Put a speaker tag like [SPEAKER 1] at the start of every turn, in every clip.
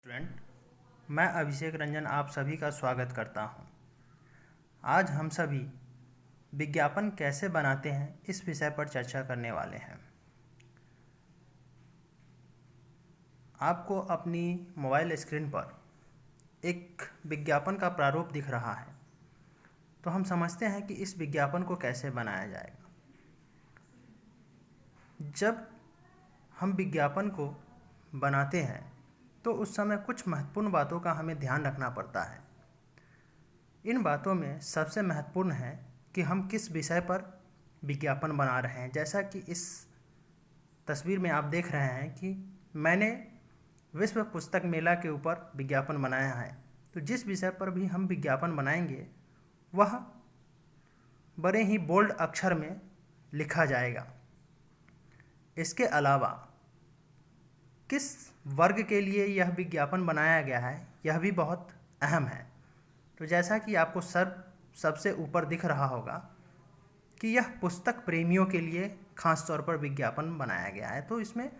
[SPEAKER 1] Student, मैं अभिषेक रंजन आप सभी का स्वागत करता हूं। आज हम सभी विज्ञापन कैसे बनाते हैं इस विषय पर चर्चा करने वाले हैं। आपको अपनी मोबाइल स्क्रीन पर एक विज्ञापन का प्रारूप दिख रहा है, तो हम समझते हैं कि इस विज्ञापन को कैसे बनाया जाएगा। जब हम विज्ञापन को बनाते हैं तो उस समय कुछ महत्वपूर्ण बातों का हमें ध्यान रखना पड़ता है। इन बातों में सबसे महत्वपूर्ण है कि हम किस विषय पर विज्ञापन बना रहे हैं। जैसा कि इस तस्वीर में आप देख रहे हैं कि मैंने विश्व पुस्तक मेला के ऊपर विज्ञापन बनाया है, तो जिस विषय पर भी हम विज्ञापन बनाएंगे वह बड़े ही बोल्ड अक्षर में लिखा जाएगा। इसके अलावा किस वर्ग के लिए यह विज्ञापन बनाया गया है यह भी बहुत अहम है। तो जैसा कि आपको सबसे ऊपर दिख रहा होगा कि यह पुस्तक प्रेमियों के लिए खास तौर पर विज्ञापन बनाया गया है, तो इसमें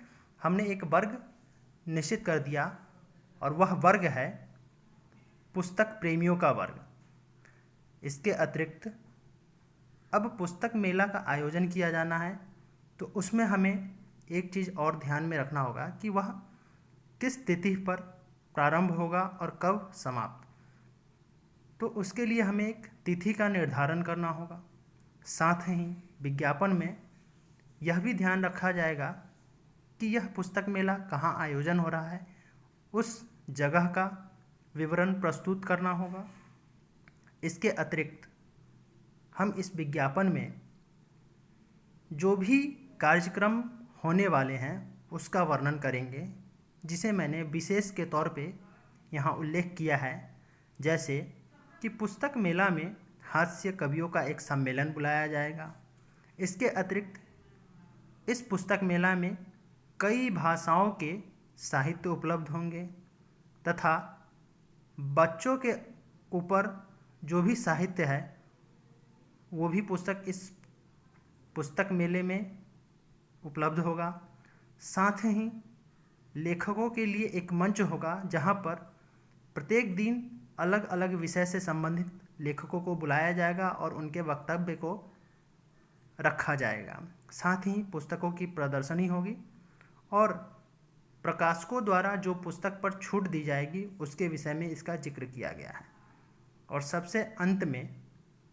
[SPEAKER 1] हमने एक वर्ग निश्चित कर दिया और वह वर्ग है पुस्तक प्रेमियों का वर्ग। इसके अतिरिक्त अब पुस्तक मेला का आयोजन किया जाना है, तो उसमें हमें एक चीज़ और ध्यान में रखना होगा कि वह किस तिथि पर प्रारंभ होगा और कब समाप्त। तो उसके लिए हमें एक तिथि का निर्धारण करना होगा। साथ ही विज्ञापन में यह भी ध्यान रखा जाएगा कि यह पुस्तक मेला कहाँ आयोजन हो रहा है, उस जगह का विवरण प्रस्तुत करना होगा। इसके अतिरिक्त हम इस विज्ञापन में जो भी कार्यक्रम होने वाले हैं उसका वर्णन करेंगे, जिसे मैंने विशेष के तौर पे यहाँ उल्लेख किया है। जैसे कि पुस्तक मेला में हास्य कवियों का एक सम्मेलन बुलाया जाएगा। इसके अतिरिक्त इस पुस्तक मेला में कई भाषाओं के साहित्य उपलब्ध होंगे तथा बच्चों के ऊपर जो भी साहित्य है वो भी पुस्तक इस पुस्तक मेले में उपलब्ध होगा। साथ ही लेखकों के लिए एक मंच होगा जहां पर प्रत्येक दिन अलग अलग विषय से संबंधित लेखकों को बुलाया जाएगा और उनके वक्तव्य को रखा जाएगा। साथ ही पुस्तकों की प्रदर्शनी होगी और प्रकाशकों द्वारा जो पुस्तक पर छूट दी जाएगी उसके विषय में इसका जिक्र किया गया है। और सबसे अंत में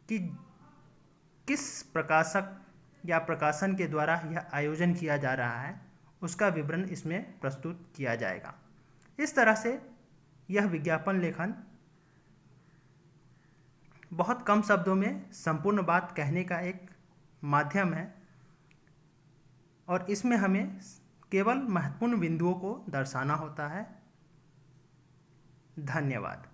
[SPEAKER 1] कि किस प्रकाशक या प्रकाशन के द्वारा यह आयोजन किया जा रहा है उसका विवरण इसमें प्रस्तुत किया जाएगा। इस तरह से यह विज्ञापन लेखन बहुत कम शब्दों में संपूर्ण बात कहने का एक माध्यम है और इसमें हमें केवल महत्वपूर्ण बिंदुओं को दर्शाना होता है। धन्यवाद।